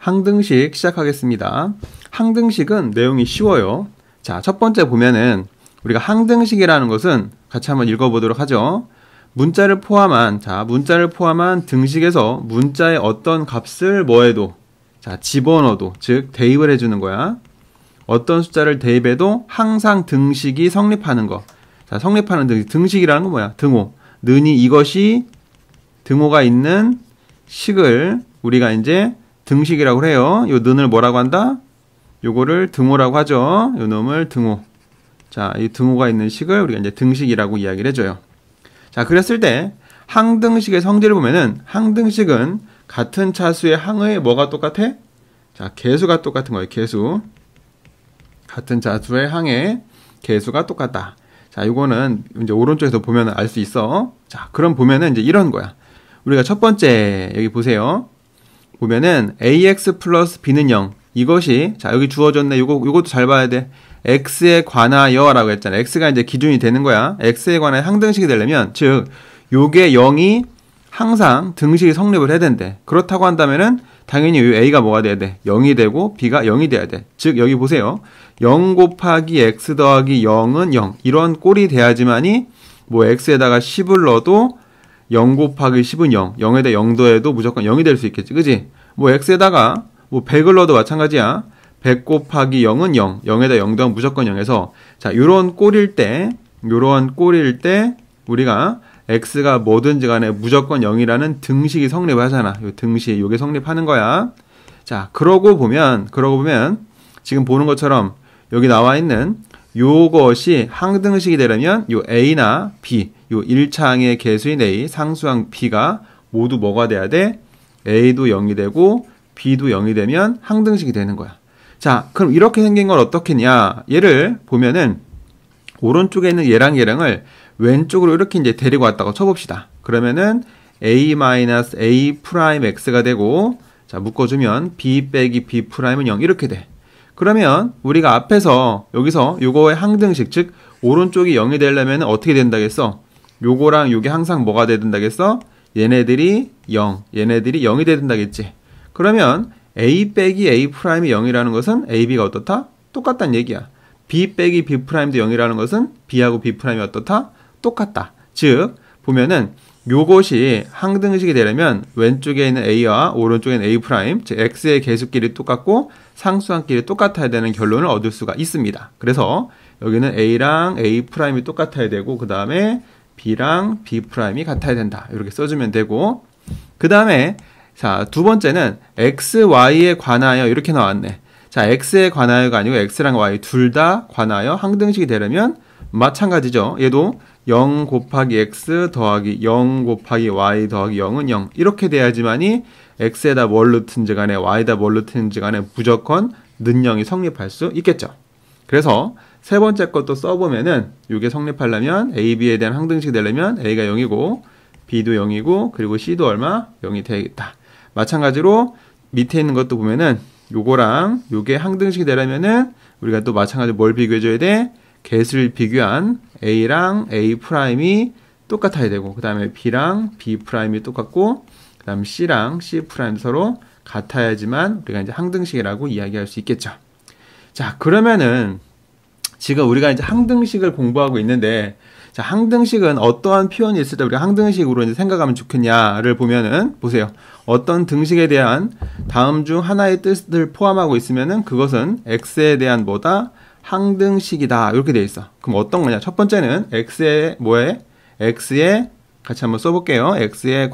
항등식 시작하겠습니다. 항등식은 내용이 쉬워요. 자, 첫 번째 보면은 우리가 항등식이라는 것은 같이 한번 읽어보도록 하죠. 문자를 포함한 등식에서 문자의 어떤 값을 뭐해도, 자, 집어넣어도, 즉 대입을 해주는 거야. 어떤 숫자를 대입해도 항상 등식이 성립하는 거. 자, 성립하는 등식이라는 건 뭐야? 등호. 는이 이것이 등호가 있는 식을 우리가 이제 등식이라고 해요. 요 는을 뭐라고 한다? 요거를 등호라고 하죠. 요 놈을 등호. 자, 이 등호가 있는 식을 우리가 이제 등식이라고 이야기를 해줘요. 자, 그랬을 때 항등식의 성질을 보면은 항등식은 같은 차수의 항의 뭐가 똑같아? 자, 개수가 똑같은 거예요. 개수. 같은 차수의 항의 개수가 똑같다. 자, 요거는 이제 오른쪽에서 보면 알 수 있어. 자, 그럼 보면은 이제 이런 거야. 우리가 첫 번째 여기 보세요. 보면은 ax 플러스 b는 0. 이것이, 자, 여기 주어졌네. 요것도 잘 봐야 돼. x에 관하여 라고 했잖아. x가 이제 기준이 되는 거야. x에 관하여 항등식이 되려면, 즉, 요게 0이 항상 등식이 성립을 해야 된대. 그렇다고 한다면은, 당연히 요 a가 뭐가 돼야 돼? 0이 되고, b가 0이 돼야 돼. 즉, 여기 보세요. 0 곱하기 x 더하기 0은 0. 이런 꼴이 돼야지만이, 뭐, x에다가 10을 넣어도, 0 곱하기 10은 0. 0에다 0 더해도 무조건 0이 될 수 있겠지. 그지? 뭐, x에다가, 뭐 100을 넣어도 마찬가지야. 100 곱하기 0은 0. 0에다 0 더하면 무조건 0에서 자, 요런 꼴일 때 우리가 x가 뭐든지 간에 무조건 0이라는 등식이 성립을 하잖아. 요 등식 요게 성립하는 거야. 자, 그러고 보면 지금 보는 것처럼 여기 나와 있는 요것이 항등식이 되려면 요 a나 b, 요 1차항의 개수인 a, 상수항 b가 모두 뭐가 돼야 돼? a도 0이 되고 b도 0이 되면 항등식이 되는 거야. 자, 그럼 이렇게 생긴 건 어떻겠냐? 얘를 보면은 오른쪽에 있는 얘랑을 왼쪽으로 이렇게 이제 데리고 왔다고 쳐봅시다. 그러면은 a-a 프라임 x가 되고, 자, 묶어주면 b 빼기 b 프라임은 0 이렇게 돼. 그러면 우리가 앞에서 여기서 요거의 항등식, 즉 오른쪽이 0이 되려면 어떻게 된다겠어? 요거랑 요게 항상 뭐가 돼야 된다겠어? 얘네들이 0이 돼야 된다겠지. 그러면 a 빼기 a 프라임이 0이라는 것은 ab가 어떻다? 똑같다는 얘기야. b 빼기 b 프라임도 0이라는 것은 b하고 b 프라임이 어떻다? 똑같다. 즉 보면은 요것이 항등식이 되려면 왼쪽에 있는 a와 오른쪽에 있는 a 프라임, 즉 x의 개수끼리 똑같고 상수항끼리 똑같아야 되는 결론을 얻을 수가 있습니다. 그래서 여기는 a랑 a 프라임이 똑같아야 되고 그 다음에 b랑 b 프라임이 같아야 된다. 이렇게 써주면 되고 그 다음에 자, 두 번째는 x, y에 관하여 이렇게 나왔네. 자, x에 관하여가 아니고 x랑 y 둘 다 관하여 항등식이 되려면 마찬가지죠. 얘도 0 곱하기 x 더하기 0 곱하기 y 더하기 0은 0. 이렇게 돼야지만이 x에다 뭘 넣든지 간에 y에다 뭘 넣든지 간에 무조건 는 0이 성립할 수 있겠죠. 그래서 세 번째 것도 써보면은 이게 성립하려면 a, b에 대한 항등식이 되려면 a가 0이고 b도 0이고 그리고 c도 얼마? 0이 되겠다. 마찬가지로 밑에 있는 것도 보면은 요거랑 요게 항등식이 되려면은 우리가 또 마찬가지로 뭘 비교해줘야 돼? 개수를 비교한 a랑 a 프라임이 똑같아야 되고 그 다음에 b랑 b 프라임이 똑같고 그 다음 c랑 c 프라임 서로 같아야지만 우리가 이제 항등식이라고 이야기할 수 있겠죠. 자, 그러면은 지금 우리가 이제 항등식을 공부하고 있는데 자, 항등식은 어떠한 표현이 있을 때 우리가 항등식으로 이제 생각하면 좋겠냐를 보면은 보세요. 어떤 등식에 대한 다음 중 하나의 뜻을 포함하고 있으면은 그것은 x에 대한 뭐다? 항등식이다. 이렇게 돼 있어. 그럼 어떤 거냐? 첫 번째는 x에 뭐에? x에 같이 한번 써볼게요. x에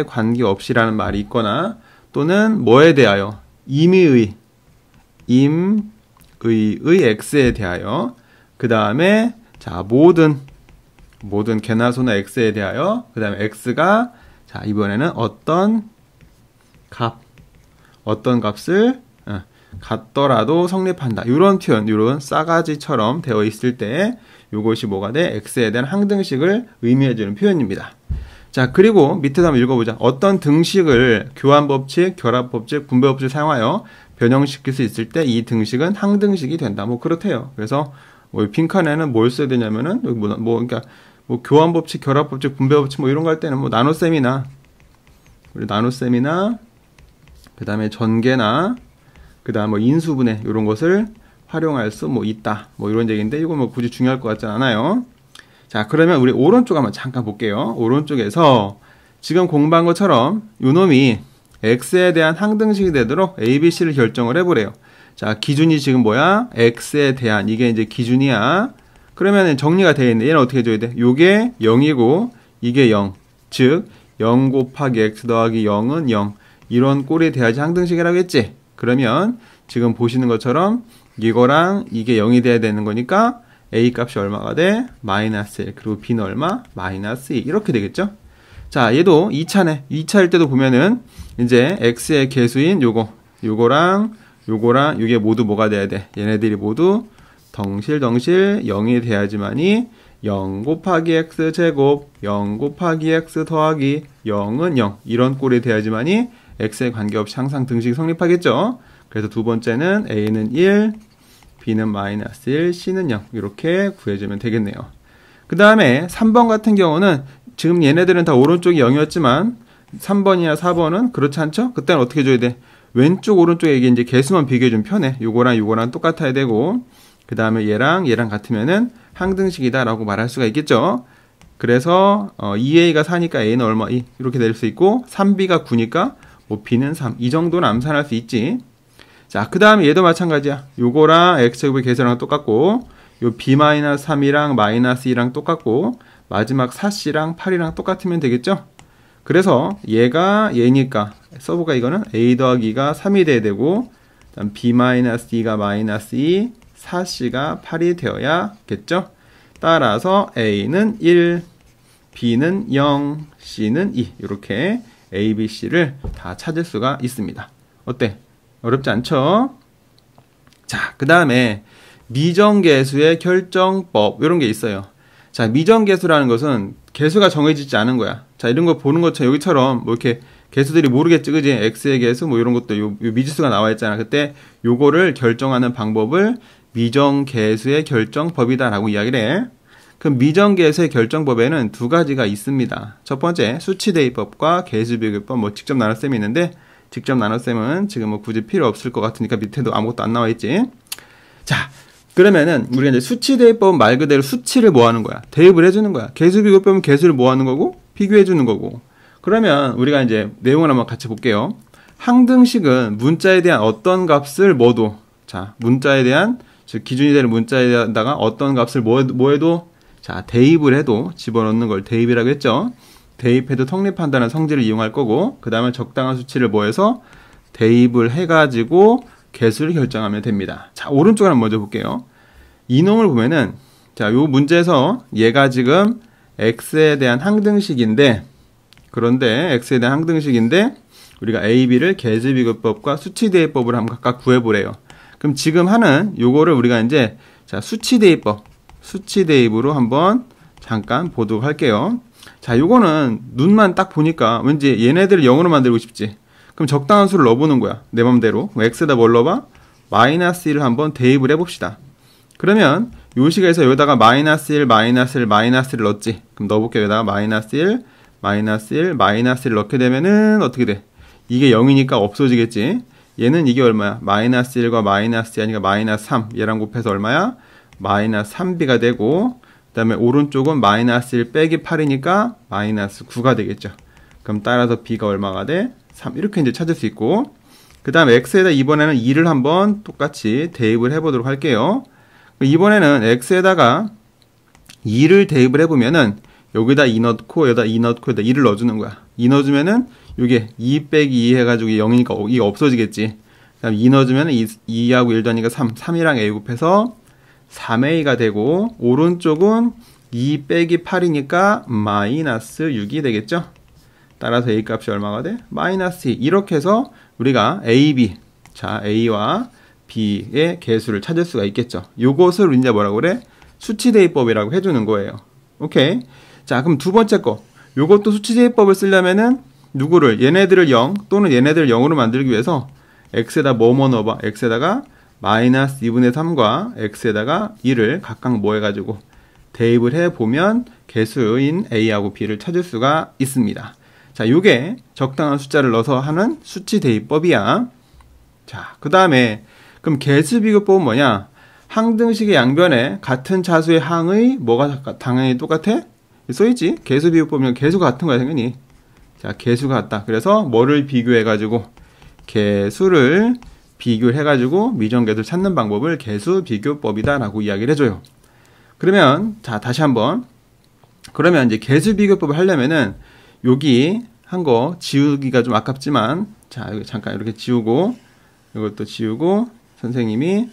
관계없이라는 말이 있거나 또는 뭐에 대하여? 임의의 x에 대하여 그 다음에 자 모든 개나 소나 x에 대하여 그 다음에 x가 자 이번에는 어떤 값을 같더라도 성립한다. 이런 표현, 이런 싸가지처럼 되어 있을 때 이것이 뭐가 돼? x에 대한 항등식을 의미해주는 표현입니다. 자, 그리고 밑에서 한번 읽어보자. 어떤 등식을 교환법칙, 결합법칙, 분배법칙을 사용하여 변형시킬 수 있을 때 이 등식은 항등식이 된다. 뭐 그렇대요. 그래서 뭐 빈칸에는 뭘 써야 되냐면은 여기 그러니까 뭐 교환법칙, 결합법칙, 분배법칙 뭐 이런 거 할 때는 뭐 나눗셈이나 우리 나눗셈이나 그 다음에 전개나 그 다음 뭐 인수분해 이런 것을 활용할 수 뭐 있다 뭐 이런 얘기인데 이거 뭐 굳이 중요할 것 같지 않아요. 자, 그러면 우리 오른쪽 한번 잠깐 볼게요. 오른쪽에서 지금 공부한 것처럼 요놈이 x에 대한 항등식이 되도록 a, b, c를 결정을 해보래요. 자, 기준이 지금 뭐야? x에 대한 이게 이제 기준이야. 그러면 정리가 되어 있는데 얘는 어떻게 해줘야 돼? 요게 0이고 이게 0. 즉 0 곱하기 x 더하기 0은 0. 이런 꼴이 돼야지 항등식이라고 했지? 그러면 지금 보시는 것처럼 이거랑 이게 0이 돼야 되는 거니까 a 값이 얼마가 돼? 마이너스 1. 그리고 b는 얼마? 마이너스 2. 이렇게 되겠죠? 자, 얘도 2차네. 2차일 때도 보면은 이제 x의 개수인 요거랑 요게 모두 뭐가 돼야 돼? 얘네들이 모두 덩실덩실 0이 돼야지만이 0 곱하기 x 제곱 0 곱하기 x 더하기 0은 0 이런 꼴이 돼야지만이 x에 관계없이 항상 등식이 성립하겠죠. 그래서 두 번째는 a는 1, b는 마이너스 1, c는 0 이렇게 구해주면 되겠네요. 그 다음에 3번 같은 경우는 지금 얘네들은 다 오른쪽이 0이었지만 3번이나 4번은 그렇지 않죠? 그때는 어떻게 해줘야 돼? 왼쪽 오른쪽에 이게 이제 개수만 비교해주면 편해. 요거랑 똑같아야 되고 그 다음에 얘랑 같으면은 항등식이다 라고 말할 수가 있겠죠. 그래서 2a가 4니까 a는 얼마? 2 이렇게 될 수 있고 3b가 9니까 뭐 b는 3 이 정도는 암산할 수 있지. 자, 그 다음에 얘도 마찬가지야. 요거랑 x제곱의 개수랑 똑같고 요 b-3이랑 마이너스 2랑 똑같고 마지막 4c랑 8이랑 똑같으면 되겠죠. 그래서 얘니까 서브가 이거는 a 더하기 2가 3이 돼야 되고 그다음 b-2가 마이너스 2 4c가 8이 되어야겠죠. 따라서 a는 1, b는 0, c는 2 이렇게 a, b, c를 다 찾을 수가 있습니다. 어때? 어렵지 않죠? 자, 그 다음에 미정계수의 결정법 이런 게 있어요. 자, 미정계수라는 것은 개수가 정해지지 않은 거야. 자, 이런 거 보는 것처럼 여기처럼 뭐 이렇게 개수들이 모르겠지, 그지? x의 개수 뭐 이런 것도 요 미지수가 나와 있잖아. 그때 요거를 결정하는 방법을 미정계수의 결정법이다라고 이야기를 해. 그럼 미정계수의 결정법에는 두 가지가 있습니다. 첫 번째 수치대입법과 개수비교법 뭐 직접 나눗셈이 있는데 직접 나눗셈은 지금 뭐 굳이 필요 없을 것 같으니까 밑에도 아무것도 안 나와 있지. 자, 그러면은 우리가 이제 수치대입법은 말 그대로 수치를 뭐 하는 거야? 대입을 해주는 거야. 개수비교법은 개수를 뭐 하는 거고 비교해주는 거고. 그러면 우리가 이제 내용을 한번 같이 볼게요. 항등식은 문자에 대한 어떤 값을 뭐도, 자, 문자에 대한 즉 기준이 되는 문자에다가 어떤 값을 뭐 해도, 자, 대입을 해도 집어넣는 걸 대입이라고 했죠. 대입해도 성립한다는 성질을 이용할 거고, 그 다음에 적당한 수치를 뭐 해서 대입을 해가지고 개수를 결정하면 됩니다. 자, 오른쪽을 한번 먼저 볼게요. 이놈을 보면은, 자, 요 문제에서 얘가 지금 x에 대한 항등식인데, 그런데 x에 대한 항등식인데, 우리가 a, b를 개수비교법과 수치대입법을 한번 각각 구해보래요. 그럼 지금 하는 요거를 우리가 이제, 자, 수치대입으로 한번 잠깐 보도록 할게요. 자, 요거는 눈만 딱 보니까 왠지 얘네들을 0으로 만들고 싶지. 그럼 적당한 수를 넣어보는 거야. 내 맘대로. x에다 뭘 넣어봐? 마이너스 1을 한번 대입을 해봅시다. 그러면 요 식에서 여기다가 마이너스 1, 마이너스 1, 마이너스 1을 넣었지. 그럼 넣어볼게요. 여기다가 마이너스 1, 마이너스 1, 마이너스 1을 넣게 되면은 어떻게 돼? 이게 0이니까 없어지겠지. 얘는 이게 얼마야? 마이너스 1과 마이너스 2 아니까 마이너스 3. 얘랑 곱해서 얼마야? 마이너스 3b가 되고, 그 다음에 오른쪽은 마이너스 1 빼기 8이니까 마이너스 9가 되겠죠. 그럼 따라서 b가 얼마가 돼? 3. 이렇게 이제 찾을 수 있고, 그 다음에 x에다 이번에는 2를 한번 똑같이 대입을 해보도록 할게요. 이번에는 x에다가 2를 대입을 해보면은 여기다 2 넣고 여기다 2 넣고 여기다 2를 넣어주는 거야. 2 넣어주면은 이게 2 빼기 2 해가지고 0이니까 이게 없어지겠지. 그 다음 2 넣어주면은 2하고 1 더하니까 3. 3이랑 a 곱해서 3a가 되고, 오른쪽은 2 빼기 8이니까 마이너스 6이 되겠죠. 따라서 a 값이 얼마가 돼? 마이너스 2. 이렇게 해서 우리가 a, b, 자, a와 b의 개수를 찾을 수가 있겠죠. 요것을 이제 뭐라고 그래? 수치대입법이라고 해주는 거예요. 오케이. 자, 그럼 두 번째 거. 요것도 수치대입법을 쓰려면은 누구를? 얘네들을 0 또는 얘네들을 0으로 만들기 위해서 x에다 뭐뭐 넣어봐. x에다가 마이너스 2분의 3과 x에다가 2를 각각 뭐 해가지고 대입을 해보면 개수인 a하고 b를 찾을 수가 있습니다. 자, 요게 적당한 숫자를 넣어서 하는 수치 대입법이야. 자, 그 다음에 그럼 개수 비교법은 뭐냐? 항등식의 양변에 같은 차수의 항의 뭐가 당연히 똑같아? 써있지? 개수 비교법이면 개수가 같은 거야, 당연히. 자, 개수가 같다. 그래서 뭐를 비교해가지고 개수를 비교해가지고 미정개수를 찾는 방법을 개수 비교법이다 라고 이야기를 해줘요. 그러면 자, 다시 한번. 그러면 이제 개수 비교법을 하려면은 여기 한 거 지우기가 좀 아깝지만, 자, 여기 잠깐 이렇게 지우고, 이것도 지우고, 선생님이,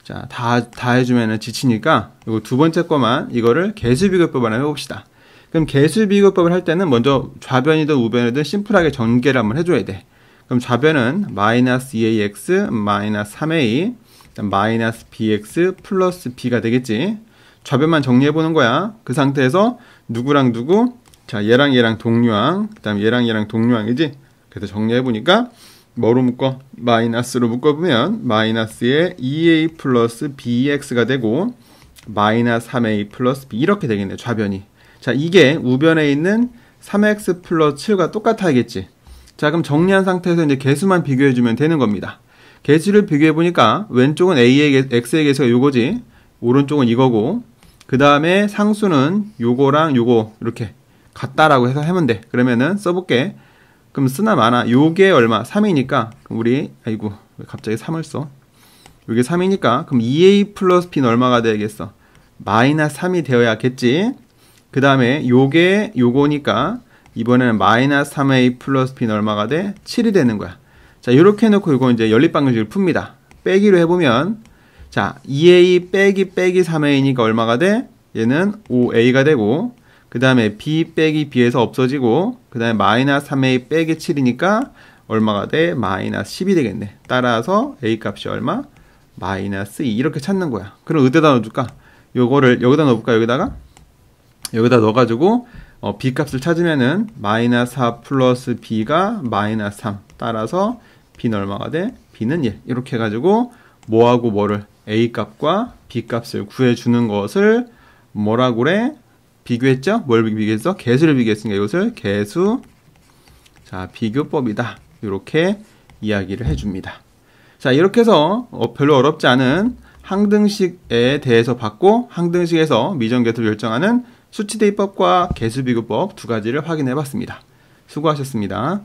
자, 다 해주면은 지치니까, 이거 두 번째 거만, 이거를 개수 비교법을 한번 해봅시다. 그럼 개수 비교법을 할 때는 먼저 좌변이든 우변이든 심플하게 전개를 한번 해줘야 돼. 그럼 좌변은 마이너스 2ax, 마이너스 3a, 마이너스 bx, 플러스 b가 되겠지. 좌변만 정리해보는 거야. 그 상태에서 누구랑 누구? 자, 얘랑 동류항, 그 다음 얘랑 동류항이지? 그래서 정리해보니까 뭐로 묶어? 마이너스로 묶어보면 마이너스에 2a 플러스 bx가 되고 마이너스 3a 플러스 b 이렇게 되겠네, 좌변이. 자, 이게 우변에 있는 3x 플러스 7과 똑같아야겠지. 자, 그럼 정리한 상태에서 이제 개수만 비교해주면 되는 겁니다. 개수를 비교해보니까 왼쪽은 x의 개수가 요거지, 오른쪽은 이거고, 그 다음에 상수는 요거랑 요거 이렇게 같다라고 해서 하면 돼. 그러면은 써볼게. 그럼 쓰나 마나 요게 얼마? 3이니까 우리 아이고 왜 갑자기 3을 써? 요게 3이니까 그럼 2a 플러스 b는 얼마가 되겠어? 마이너스 3이 되어야겠지. 그 다음에 요게 요거니까 이번에는 마이너스 3a 플러스 b는 얼마가 돼? 7이 되는 거야. 자, 이렇게 해놓고 이거 이제 연립방정식을 풉니다. 빼기로 해보면 자, 2a 빼기 3a니까 얼마가 돼? 얘는 5a가 되고, 그 다음에 b 빼기 b에서 없어지고, 그 다음에 마이너스 3a 빼기 7이니까 얼마가 돼? 마이너스 10이 되겠네. 따라서 a 값이 얼마? 마이너스 2 이렇게 찾는 거야. 그럼 어디다 넣어줄까? 요거를 여기다 넣어볼까? 여기다 넣어가지고 b 값을 찾으면은 마이너스 4 플러스 b가 마이너스 3. 따라서 b는 얼마가 돼? b는 1. 이렇게 해가지고 뭐하고 뭐를 a 값과 b 값을 구해주는 것을 뭐라고 그래? 비교했죠? 뭘 비교했어? 개수를 비교했으니까 이것을 개수 자 비교법이다. 이렇게 이야기를 해줍니다. 자, 이렇게 해서 별로 어렵지 않은 항등식에 대해서 봤고, 항등식에서 미정개수를 결정하는 수치대입법과 개수비교법 두 가지를 확인해 봤습니다. 수고하셨습니다.